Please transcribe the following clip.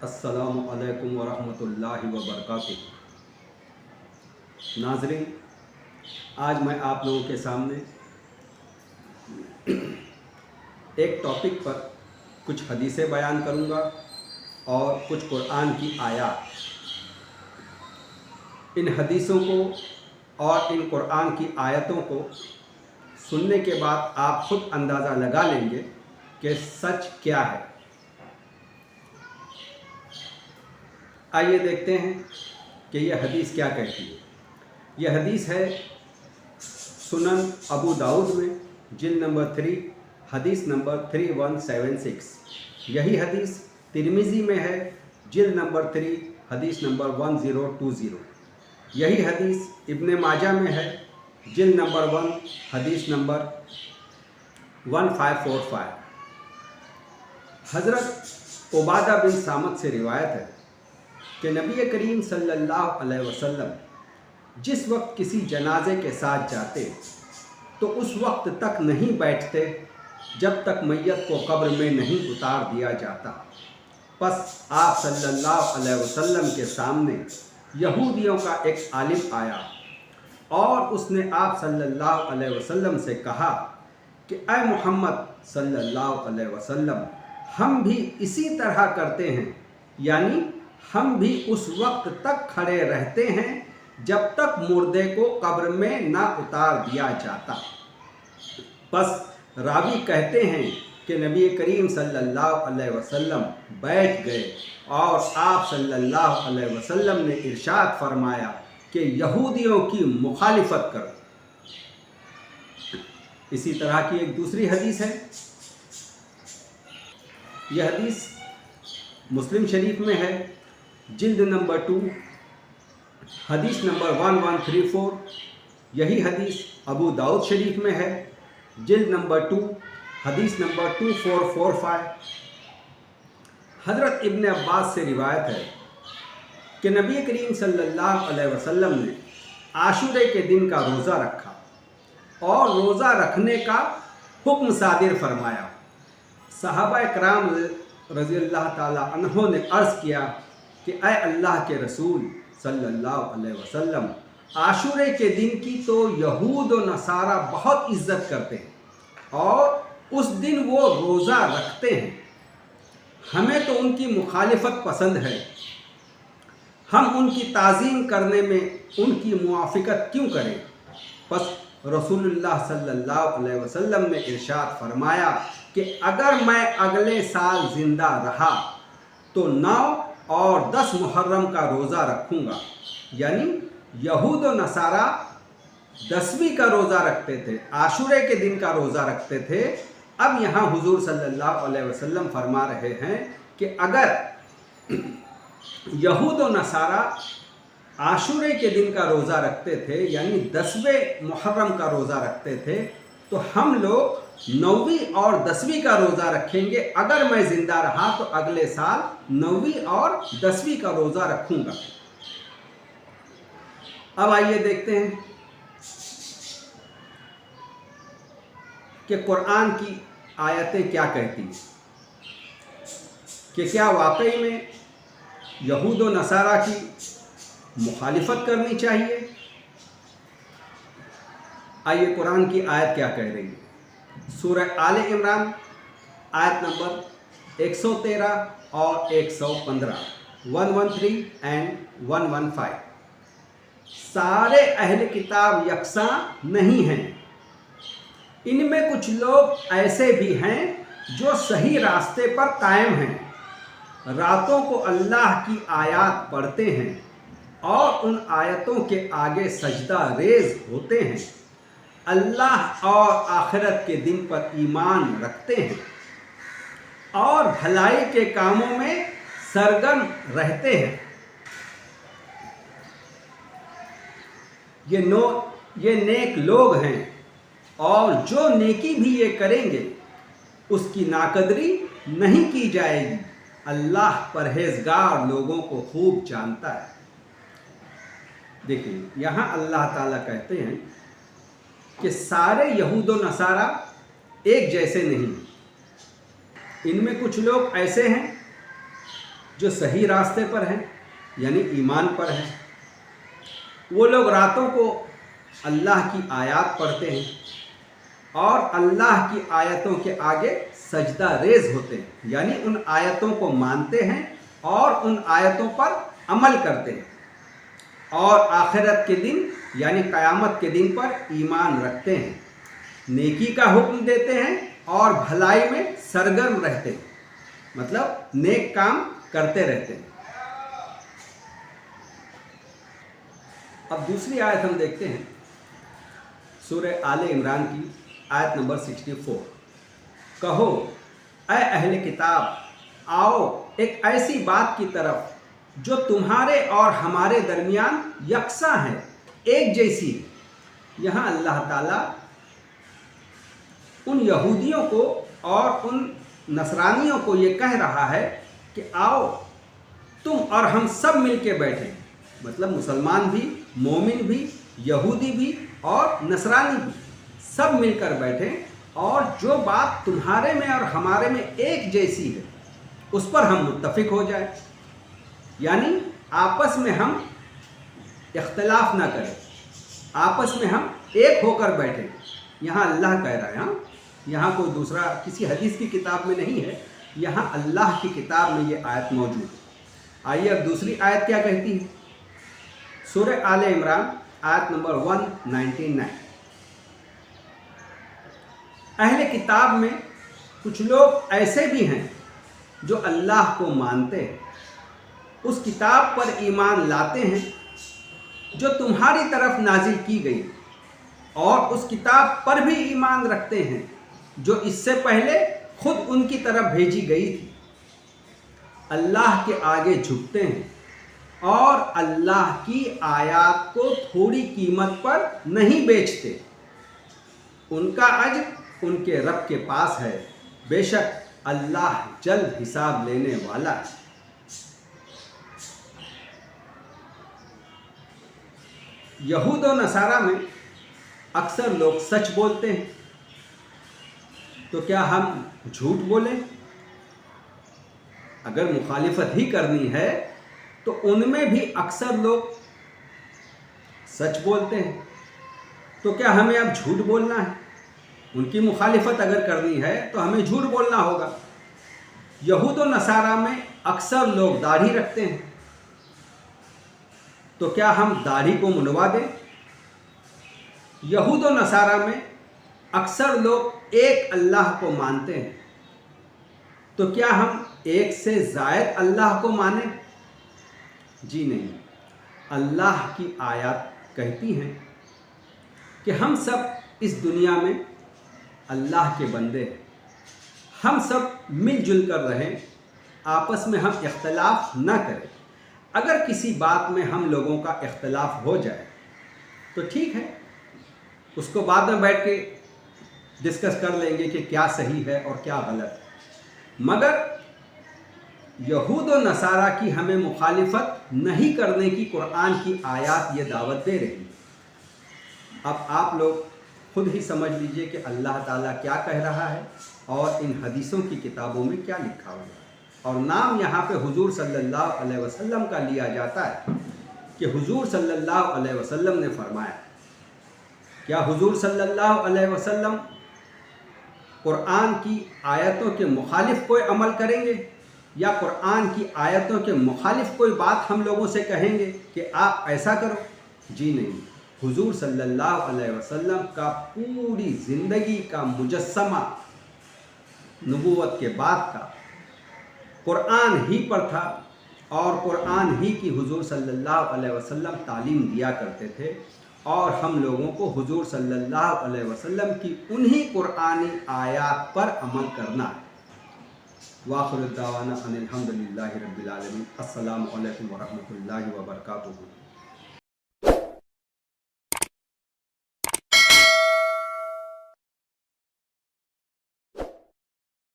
अस्सलामु अलैकुम वरहमतुल्लाहि वबरकातुहू। नाज़रीन, आज मैं आप लोगों के सामने एक टॉपिक पर कुछ हदीसें बयान करूंगा और कुछ कुरान की आयत। इन हदीसों को और इन कुरान की आयतों को सुनने के बाद आप खुद अंदाज़ा लगा लेंगे कि सच क्या है। आइए देखते हैं कि यह हदीस क्या कहती है। यह हदीस है सुनन अबू दाऊद में, जिल्द नंबर 3, हदीस नंबर 3176। यही हदीस तिरमिज़ी में है, जिल्द नंबर 3, हदीस नंबर 1020। यही हदीस इब्ने माजा में है, जिल्द नंबर 1, हदीस नंबर 1545। हज़रत उबादा बिन सामत से रिवायत है कि नबी करीम सल्लल्लाहु अलैहि वसल्लम जिस वक्त किसी जनाजे के साथ जाते तो उस वक्त तक नहीं बैठते जब तक मैयत को कब्र में नहीं उतार दिया जाता। बस आप सल्लल्लाहु अलैहि वसल्लम के सामने यहूदियों का एक आलिम आया और उसने आप सल्लल्लाहु अलैहि वसल्लम से कहा कि ऐ मोहम्मद सल्लल्लाहु अलैहि वसल्लम, हम भी इसी तरह करते हैं, यानी हम भी उस वक्त तक खड़े रहते हैं जब तक मुर्दे को कब्र में ना उतार दिया जाता। बस रावी कहते हैं कि नबी करीम सल्लल्लाहु अलैहि वसल्लम बैठ गए और आप सल्लल्लाहु अलैहि वसल्लम ने इरशाद फरमाया कि यहूदियों की मुखालिफत करो। इसी तरह की एक दूसरी हदीस है। यह हदीस मुस्लिम शरीफ में है, जिल्द नंबर 2, हदीस नंबर 1134। यही हदीस अबू दाऊद शरीफ में है, जिल्द नंबर 2, हदीस नंबर 2445। हज़रत इब्ने अब्बास से रिवायत है कि नबी करीम सल्लल्लाहु अलैहि वसल्लम ने आशूरे के दिन का रोज़ा रखा और रोज़ा रखने का हुक्म सादिर फरमाया। सहाबा कराम रज़ियल्लाहु ताला अन्हों ने अर्ज़ किया कि ऐ अल्लाह के रसूल सल्लल्लाहु अलैहि वसल्लम, आशूरे के दिन की तो यहूद व नसारा बहुत इज्जत करते हैं और उस दिन वो रोज़ा रखते हैं। हमें तो उनकी मुखालिफत पसंद है, हम उनकी ताज़ीम करने में उनकी मुआफ़िकत क्यों करें। बस रसूलुल्लाह सल्लल्लाहु अलैहि वसल्लम ने इरशाद फरमाया कि अगर मैं अगले साल ज़िंदा रहा तो 9 और 10 मुहर्रम का रोज़ा रखूँगा। यानी यहूद व नसारा 10वीं का रोज़ा रखते थे, आशूरे के दिन का रोज़ा रखते थे। अब यहाँ हुजूर सल्लल्लाहु अलैहि वसल्लम फरमा रहे हैं कि अगर यहूद व नसारा आशूरे के दिन का रोज़ा रखते थे, यानी 10वें मुहर्रम का रोज़ा रखते थे, तो हम लोग 9वीं और 10वीं का रोज़ा रखेंगे। अगर मैं ज़िंदा रहा तो अगले साल 9वीं और 10वीं का रोज़ा रखूँगा। अब आइए देखते हैं कि कुरान की आयतें क्या कहती हैं, कि क्या वाकई में यहूद व नसारा की मुखालिफत करनी चाहिए। आइए कुरान की आयत क्या कह रही है। सूरह आले इमरान आयत नंबर 113 और 115, 113 एंड 115। सारे अहले किताब यकसां नहीं हैं, इनमें कुछ लोग ऐसे भी हैं जो सही रास्ते पर कायम हैं, रातों को अल्लाह की आयत पढ़ते हैं और उन आयतों के आगे सजदा रेज होते हैं, अल्लाह और आखिरत के दिन पर ईमान रखते हैं और भलाई के कामों में सरगर्म रहते हैं। ये नेक लोग हैं और जो नेकी भी ये करेंगे उसकी नाकदरी नहीं की जाएगी। अल्लाह परहेजगार लोगों को खूब जानता है। देखिए, यहाँ अल्लाह ताला कहते हैं कि सारे यहूद व नसारा एक जैसे नहीं। इनमें कुछ लोग ऐसे हैं जो सही रास्ते पर हैं यानी ईमान पर हैं, वो लोग रातों को अल्लाह की आयत पढ़ते हैं और अल्लाह की आयतों के आगे सजदा रेज होते हैं, यानी उन आयतों को मानते हैं और उन आयतों पर अमल करते हैं और आखिरत के दिन यानी क़यामत के दिन पर ईमान रखते हैं, नेकी का हुक्म देते हैं और भलाई में सरगर्म रहते हैं, मतलब नेक काम करते रहते हैं। अब दूसरी आयत हम देखते हैं, सूरह आले इमरान की आयत नंबर 64। कहो ऐ अहले किताब, आओ एक ऐसी बात की तरफ जो तुम्हारे और हमारे दरमियान यकसा है, एक जैसी है। यहाँ अल्लाह ताला उन यहूदियों को और उन नसरानियों को ये कह रहा है कि आओ तुम और हम सब मिलके बैठें, मतलब मुसलमान भी, मोमिन भी, यहूदी भी और नसरानी भी, सब मिलकर बैठें और जो बात तुम्हारे में और हमारे में एक जैसी है उस पर हम मुत्तफिक हो जाए, यानी आपस में हम इख्तलाफ ना करें, आपस में हम एक होकर बैठें। यहाँ अल्लाह कह रहा है, हाँ, यहाँ कोई दूसरा किसी हदीस की किताब में नहीं है, यहाँ अल्लाह की किताब में ये आयत मौजूद है। आइए अब दूसरी आयत क्या कहती है, सूरह आले इमरान आयत नंबर 199। अहले किताब में कुछ लोग ऐसे भी हैं जो अल्लाह को मानते हैं, उस किताब पर ईमान लाते हैं जो तुम्हारी तरफ नाजिल की गई और उस किताब पर भी ईमान रखते हैं जो इससे पहले खुद उनकी तरफ भेजी गई थी। अल्लाह के आगे झुकते हैं और अल्लाह की आयत को थोड़ी कीमत पर नहीं बेचते। उनका अज्र उनके रब के पास है, बेशक अल्लाह जल्द हिसाब लेने वाला है। यहूद और नसारा में अक्सर लोग सच बोलते हैं, तो क्या हम झूठ बोलें? अगर मुखालिफत ही करनी है तो उनमें भी अक्सर लोग सच बोलते हैं, तो क्या हमें अब झूठ बोलना है? उनकी मुखालिफत अगर करनी है तो हमें झूठ बोलना होगा। यहूद और नसारा में अक्सर लोग दाढ़ी रखते हैं, तो क्या हम दाढ़ी को मुंडवा दें? यहूद और नसारा में अक्सर लोग एक अल्लाह को मानते हैं, तो क्या हम एक से ज़ायद अल्लाह को मानें? जी नहीं। अल्लाह की आयत कहती हैं कि हम सब इस दुनिया में अल्लाह के बंदे हैं, हम सब मिलजुल कर रहें, आपस में हम इख्तलाफ ना करें। अगर किसी बात में हम लोगों का इख्तलाफ हो जाए तो ठीक है, उसको बाद में बैठ के डिस्कस कर लेंगे कि क्या सही है और क्या गलत है। मगर यहूद और नसारा की हमें मुखालिफत नहीं करने की कुरान की आयत ये दावत दे रही है। अब आप लोग खुद ही समझ लीजिए कि अल्लाह ताला क्या कह रहा है और इन हदीसों की किताबों में क्या लिखा हुआ है। और नाम यहाँ पे हुजूर सल्लल्लाहु अलैहि वसल्लम का लिया जाता है कि हुजूर सल्लल्लाहु अलैहि वसल्लम ने फरमाया। क्या हुजूर सल्लल्लाहु अलैहि वसल्लम कुरान की आयतों के मुखालिफ कोई अमल करेंगे या कुरान की आयतों के मुखालिफ कोई बात हम लोगों से कहेंगे कि आप ऐसा करो? जी नहीं। हुजूर सल्लल्लाहु अलैहि वसल्लम का पूरी ज़िंदगी का मुजस्समा नबूवत के बाद का कुरान ही पर था और कुरान ही की हुजूर सल्लल्लाहु अलैहि वसल्लम तालीम दिया करते थे और हम लोगों को हुजूर सल्लल्लाहु अलैहि वसल्लम की उन्हीं कुरानी आयत पर अमल करना है। वाखिर दावाना अनिल हम्दुलिल्लाहि रब्बिल आलमीन। अस्सलामु अलैकुम व रहमतुल्लाहि व बरकातुहू।